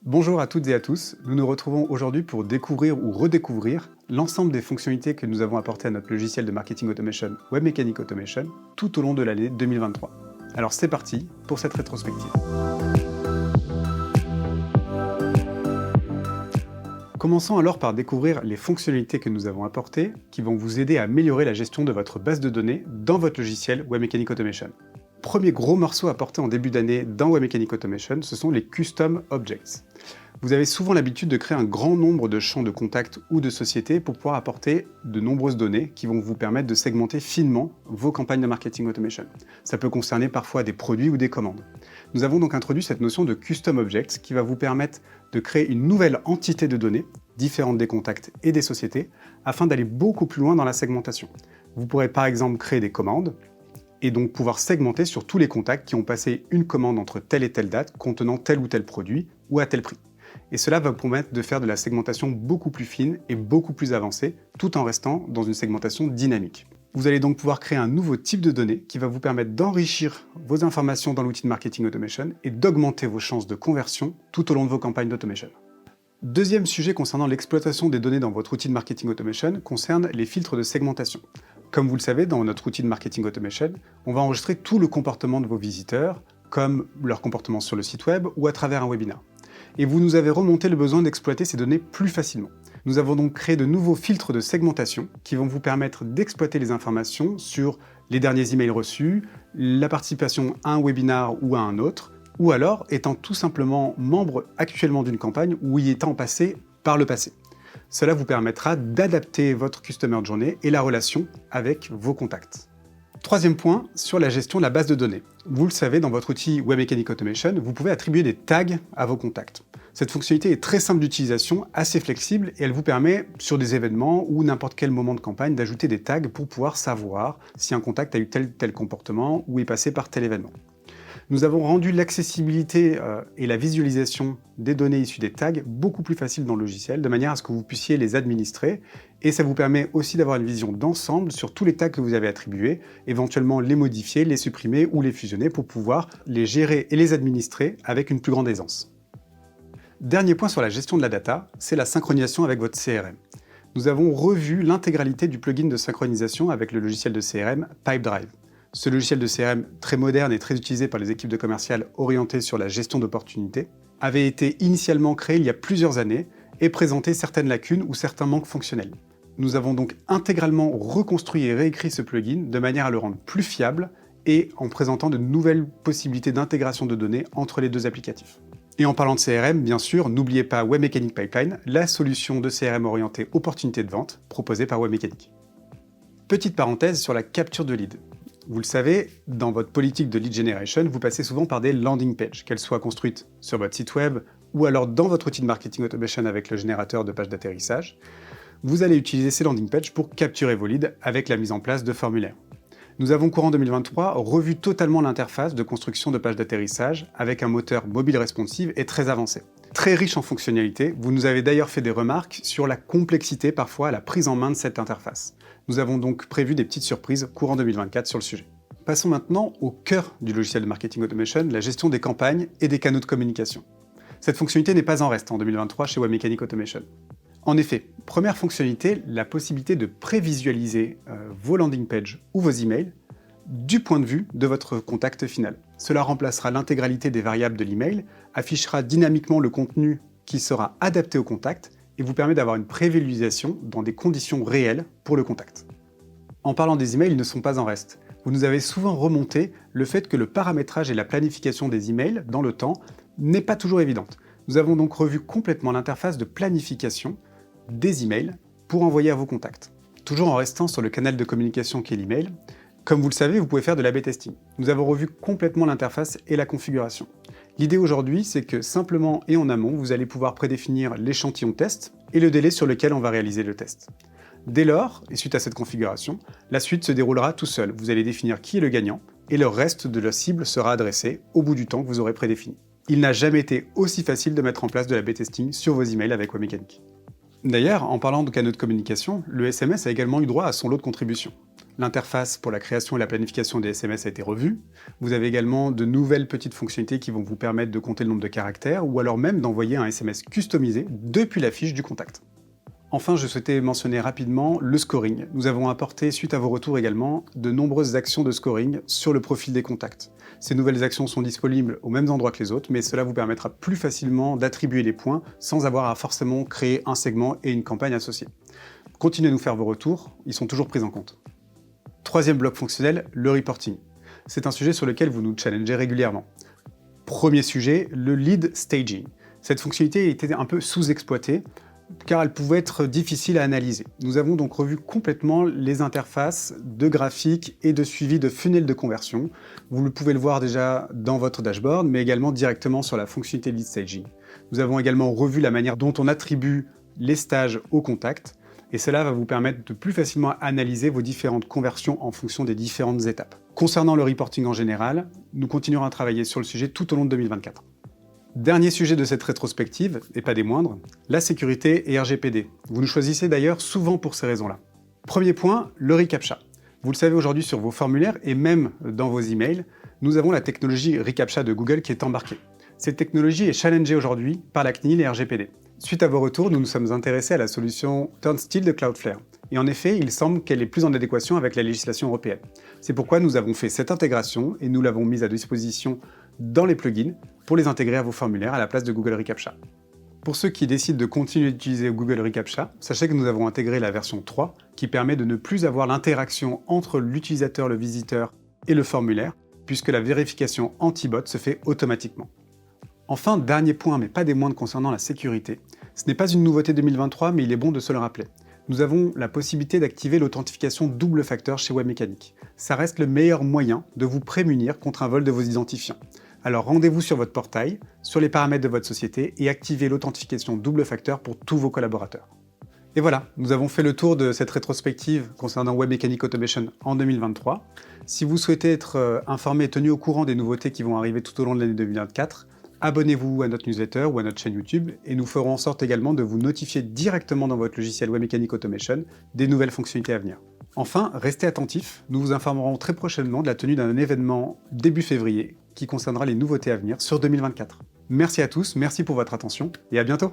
Bonjour à toutes et à tous, nous nous retrouvons aujourd'hui pour découvrir ou redécouvrir l'ensemble des fonctionnalités que nous avons apportées à notre logiciel de marketing automation Webmecanic Automation tout au long de l'année 2023. Alors c'est parti pour cette rétrospective. Commençons alors par découvrir les fonctionnalités que nous avons apportées qui vont vous aider à améliorer la gestion de votre base de données dans votre logiciel Webmecanic Automation. Premier gros morceau apporté en début d'année dans Webmecanic Automation, ce sont les Custom Objects. Vous avez souvent l'habitude de créer un grand nombre de champs de contacts ou de sociétés pour pouvoir apporter de nombreuses données qui vont vous permettre de segmenter finement vos campagnes de marketing automation. Ça peut concerner parfois des produits ou des commandes. Nous avons donc introduit cette notion de Custom Objects qui va vous permettre de créer une nouvelle entité de données, différente des contacts et des sociétés, afin d'aller beaucoup plus loin dans la segmentation. Vous pourrez par exemple créer des commandes, et donc pouvoir segmenter sur tous les contacts qui ont passé une commande entre telle et telle date contenant tel ou tel produit ou à tel prix. Et cela va vous permettre de faire de la segmentation beaucoup plus fine et beaucoup plus avancée, tout en restant dans une segmentation dynamique. Vous allez donc pouvoir créer un nouveau type de données qui va vous permettre d'enrichir vos informations dans l'outil de marketing automation et d'augmenter vos chances de conversion tout au long de vos campagnes d'automation. Deuxième sujet concernant l'exploitation des données dans votre outil de marketing automation concerne les filtres de segmentation. Comme vous le savez, dans notre outil de marketing automation, on va enregistrer tout le comportement de vos visiteurs, comme leur comportement sur le site web ou à travers un webinaire. Et vous nous avez remonté le besoin d'exploiter ces données plus facilement. Nous avons donc créé de nouveaux filtres de segmentation qui vont vous permettre d'exploiter les informations sur les derniers emails reçus, la participation à un webinaire ou à un autre, ou alors étant tout simplement membre actuellement d'une campagne ou y étant passé par le passé. Cela vous permettra d'adapter votre Customer Journey et la relation avec vos contacts. Troisième point, sur la gestion de la base de données. Vous le savez, dans votre outil Webmecanic Automation, vous pouvez attribuer des tags à vos contacts. Cette fonctionnalité est très simple d'utilisation, assez flexible, et elle vous permet, sur des événements ou n'importe quel moment de campagne, d'ajouter des tags pour pouvoir savoir si un contact a eu tel comportement ou est passé par tel événement. Nous avons rendu l'accessibilité et la visualisation des données issues des tags beaucoup plus facile dans le logiciel, de manière à ce que vous puissiez les administrer, et ça vous permet aussi d'avoir une vision d'ensemble sur tous les tags que vous avez attribués, éventuellement les modifier, les supprimer ou les fusionner pour pouvoir les gérer et les administrer avec une plus grande aisance. Dernier point sur la gestion de la data, c'est la synchronisation avec votre CRM. Nous avons revu l'intégralité du plugin de synchronisation avec le logiciel de CRM Pipedrive. Ce logiciel de CRM très moderne et très utilisé par les équipes de commercial orientées sur la gestion d'opportunités avait été initialement créé il y a plusieurs années et présentait certaines lacunes ou certains manques fonctionnels. Nous avons donc intégralement reconstruit et réécrit ce plugin de manière à le rendre plus fiable et en présentant de nouvelles possibilités d'intégration de données entre les deux applicatifs. Et en parlant de CRM, bien sûr, n'oubliez pas Webmecanic Pipeline, la solution de CRM orientée opportunité de vente proposée par Webmecanic. Petite parenthèse sur la capture de lead. Vous le savez, dans votre politique de lead generation, vous passez souvent par des landing pages, qu'elles soient construites sur votre site web ou alors dans votre outil de marketing automation avec le générateur de pages d'atterrissage. Vous allez utiliser ces landing pages pour capturer vos leads avec la mise en place de formulaires. Nous avons courant 2023 revu totalement l'interface de construction de pages d'atterrissage avec un moteur mobile responsive et très avancé. Très riche en fonctionnalités, vous nous avez d'ailleurs fait des remarques sur la complexité parfois à la prise en main de cette interface. Nous avons donc prévu des petites surprises courant 2024 sur le sujet. Passons maintenant au cœur du logiciel de marketing automation, la gestion des campagnes et des canaux de communication. Cette fonctionnalité n'est pas en reste en 2023 chez Webmecanic Automation. En effet, première fonctionnalité, la possibilité de prévisualiser vos landing pages ou vos emails du point de vue de votre contact final. Cela remplacera l'intégralité des variables de l'email, affichera dynamiquement le contenu qui sera adapté au contact et vous permet d'avoir une prévisualisation dans des conditions réelles pour le contact. En parlant des emails, ils ne sont pas en reste. Vous nous avez souvent remonté le fait que le paramétrage et la planification des emails dans le temps n'est pas toujours évidente. Nous avons donc revu complètement l'interface de planification des emails pour envoyer à vos contacts. Toujours en restant sur le canal de communication qu'est l'email, comme vous le savez, vous pouvez faire de l'A/B testing. Nous avons revu complètement l'interface et la configuration. L'idée aujourd'hui, c'est que simplement et en amont, vous allez pouvoir prédéfinir l'échantillon test et le délai sur lequel on va réaliser le test. Dès lors, et suite à cette configuration, la suite se déroulera tout seul. Vous allez définir qui est le gagnant et le reste de la cible sera adressé au bout du temps que vous aurez prédéfini. Il n'a jamais été aussi facile de mettre en place de l'A/B testing sur vos emails avec Webmecanic. D'ailleurs, en parlant de canaux de communication, le SMS a également eu droit à son lot de contributions. L'interface pour la création et la planification des SMS a été revue. Vous avez également de nouvelles petites fonctionnalités qui vont vous permettre de compter le nombre de caractères ou alors même d'envoyer un SMS customisé depuis la fiche du contact. Enfin, je souhaitais mentionner rapidement le scoring. Nous avons apporté, suite à vos retours également, de nombreuses actions de scoring sur le profil des contacts. Ces nouvelles actions sont disponibles aux mêmes endroits que les autres, mais cela vous permettra plus facilement d'attribuer les points sans avoir à forcément créer un segment et une campagne associée. Continuez à nous faire vos retours, ils sont toujours pris en compte. Troisième bloc fonctionnel, le reporting. C'est un sujet sur lequel vous nous challengez régulièrement. Premier sujet, le lead staging. Cette fonctionnalité était un peu sous-exploitée, car elle pouvait être difficile à analyser. Nous avons donc revu complètement les interfaces de graphique et de suivi de funnel de conversion. Vous pouvez le voir déjà dans votre dashboard, mais également directement sur la fonctionnalité lead staging. Nous avons également revu la manière dont on attribue les stages aux contacts, et cela va vous permettre de plus facilement analyser vos différentes conversions en fonction des différentes étapes. Concernant le reporting en général, nous continuerons à travailler sur le sujet tout au long de 2024. Dernier sujet de cette rétrospective, et pas des moindres, la sécurité et RGPD. Vous nous choisissez d'ailleurs souvent pour ces raisons-là. Premier point, le reCAPTCHA. Vous le savez aujourd'hui sur vos formulaires et même dans vos emails, nous avons la technologie reCAPTCHA de Google qui est embarquée. Cette technologie est challengée aujourd'hui par la CNIL et RGPD. Suite à vos retours, nous nous sommes intéressés à la solution Turnstile de Cloudflare. Et en effet, il semble qu'elle est plus en adéquation avec la législation européenne. C'est pourquoi nous avons fait cette intégration et nous l'avons mise à disposition dans les plugins pour les intégrer à vos formulaires à la place de Google reCAPTCHA. Pour ceux qui décident de continuer d'utiliser Google reCAPTCHA, sachez que nous avons intégré la version 3 qui permet de ne plus avoir l'interaction entre l'utilisateur, le visiteur et le formulaire, puisque la vérification anti-bot se fait automatiquement. Enfin, dernier point, mais pas des moindres concernant la sécurité. Ce n'est pas une nouveauté 2023, mais il est bon de se le rappeler. Nous avons la possibilité d'activer l'authentification double facteur chez Webmecanic. Ça reste le meilleur moyen de vous prémunir contre un vol de vos identifiants. Alors rendez-vous sur votre portail, sur les paramètres de votre société et activez l'authentification double facteur pour tous vos collaborateurs. Et voilà, nous avons fait le tour de cette rétrospective concernant Webmecanic Automation en 2023. Si vous souhaitez être informé et tenu au courant des nouveautés qui vont arriver tout au long de l'année 2024, abonnez-vous à notre newsletter ou à notre chaîne YouTube et nous ferons en sorte également de vous notifier directement dans votre logiciel Webmecanic Automation des nouvelles fonctionnalités à venir. Enfin, restez attentifs, nous vous informerons très prochainement de la tenue d'un événement début février qui concernera les nouveautés à venir sur 2024. Merci à tous, merci pour votre attention et à bientôt!